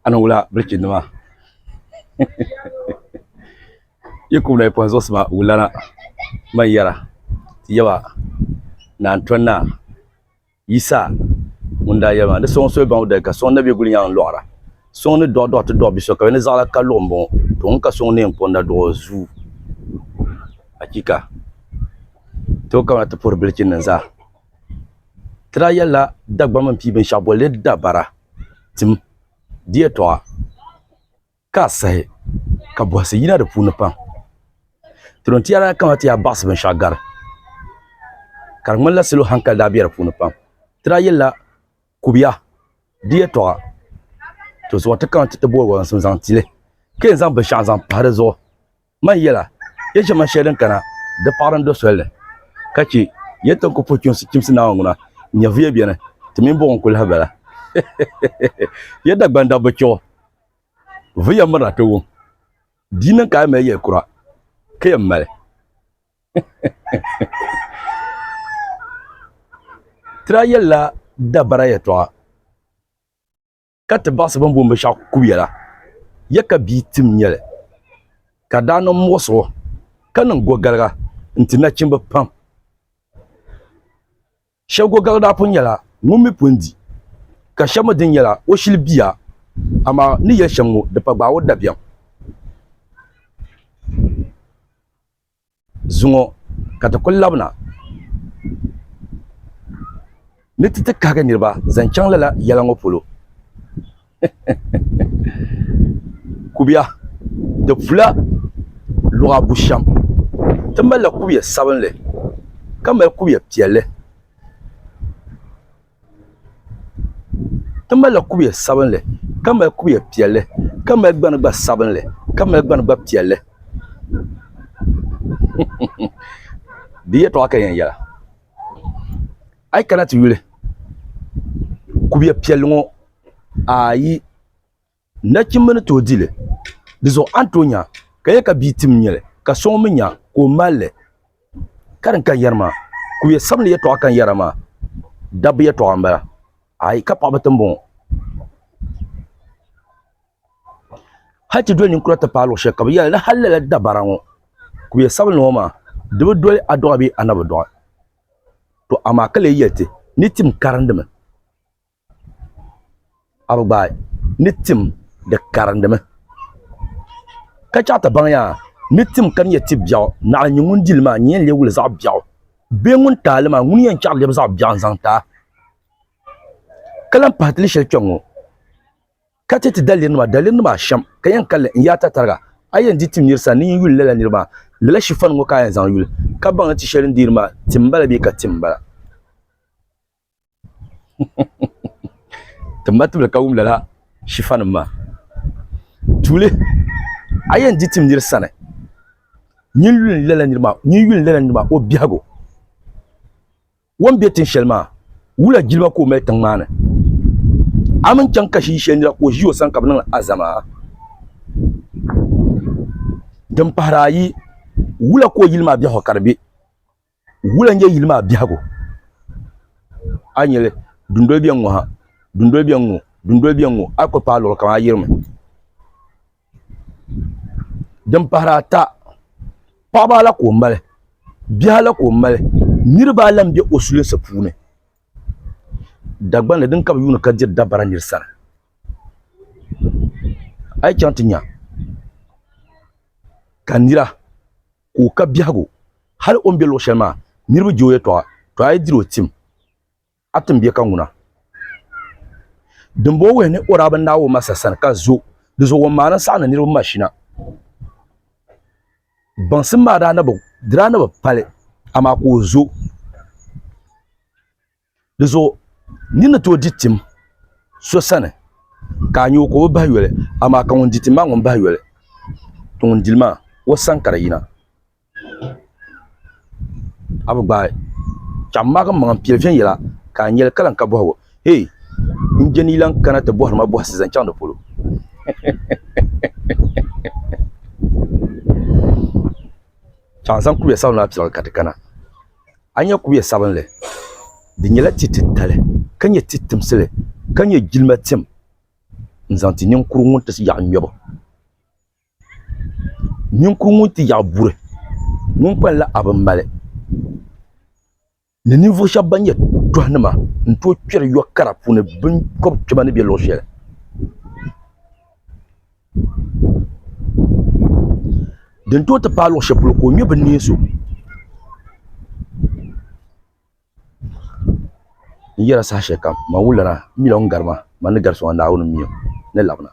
ana wula birkin nima yikum na ipon zosma wulana man yara yawa na antonna yisa munda yama de son so ban de ka son nabi guli yan lora son ne do to do biso ka ne zala ka lombo to ka son ne ponda do zu hakika to ka ta pour birkin nan za tra yalla dagba man pi ben shabole dabara tim die to ka sai ka bosse yina da puna pam tron tiara kamata ya bas ben shagar karmal la selo hankal da biyar puna pam tra yalla kubiya die to zo ta kan ta bo wan sun zan tile ken zan ba sha zan fara zo man yala yace man shedan kana da faran do sole kace yetta ko pokin su kimsi na nguna nya vie bien timin bon kul habala yadda gbanda baccio viya mara to dinan ka me ye kura ke male tra yalla da baraya to kat bas ban bombe sha kubiyala yaka bitim nyele ka dano moso kanan gogalga intina chimba pam shago galda punyala mummi pundi ka shama din yala o shilbiya ama ni ya shamu da pagba wo dabiam zungo kata kullabna ni tita kaga nirba zancan lala yalango polo kubiya da fula luga busham tambala kubiya sabanle kamar kubiya piyale tambala kubiya sabanle kamar kubiya piyale kamar gbanagba sabanle kamar gbanagba piyale diye to aka yan yala ay kana ti yule kubiya piyale ngo ayi na chimene to dile dizo antonya kaya ka bitim nyele ka sominya ko malle karan kan yarma kubiya sabne ye to aka yarama dabiye to amba ay ka pabatam bon hati dole kura ta palo she ka ya la halala dabarango kubiya sabne no ma de dole adobi anaba do to ama kale yete ni tim karandama abba ni tim da karandama ka chata banya ni tim kan yeti biaw na nyungun dilma nyen le wul za biaw be ngun talma ngun yen char le za biaw zanta kalam patli shel chongo kateti dalin ma sham kayan kalle yata targa ayen ditim nirsa ni yul lela nirma lela shifan ngo kayan zan yul ka ban ti shelin dirma timbala bi ka timbala tambatul ka wum lela shifan ma tule ayen ditim nirsa ne ni yul lela nirma o biago won betin shelma wula jilma ko mai tan mana amin can kashi shi ne ko jiyo san kabnan azama dan parayi wula ko yilma biya hokarbe wula nge yilma biya go anyele dundol biyango akko palo kama yirma dan parata pabala ko male biya la ko male nirba lam bi osulin sapune dagban da din kab yuna kadir dabara nirsana ay chantinya kanira ko ka biago har on belo shema nirbu joye to ay diro tim atum biya kanguna dumbo we ne oraba nawo masa san ka zo dizo won manan sa na nirbu mashina ban sun ma da na ba dira na ba pale ama ko zo dizo nina to ditim so sane ka nyu ko ba yole ama ka won ditim ma won ba yole to won dilma wo sankara yina abugba chamma ga man pielfen yela ka nyel kalan ka boho hey injeni lan kana te boho ma boho sizan chando polo chansan kubiya sabon la psal katikana anya kubiya sabon le dinyela tititale kanye titimsile kanye jilma tim zaŋ ti ninkuru ŋun ti yaɣa ŋmɛbo ninkuru ŋun ti yaɣa buri ŋun kpanla abi mali ni ninvuɣu shɛba ban nyɛ tɔhinima n tooi kpɛri yɔ kara puuni binkɔbi kpɛma ni bɛ luɣu shɛli din tooi ti paai luɣu shɛli polo ka o ŋmɛ bi neen so n yɛra saha shɛli kam ma wulana n mila n garima ma ni gari sɔŋa Naawuni miyo ni labina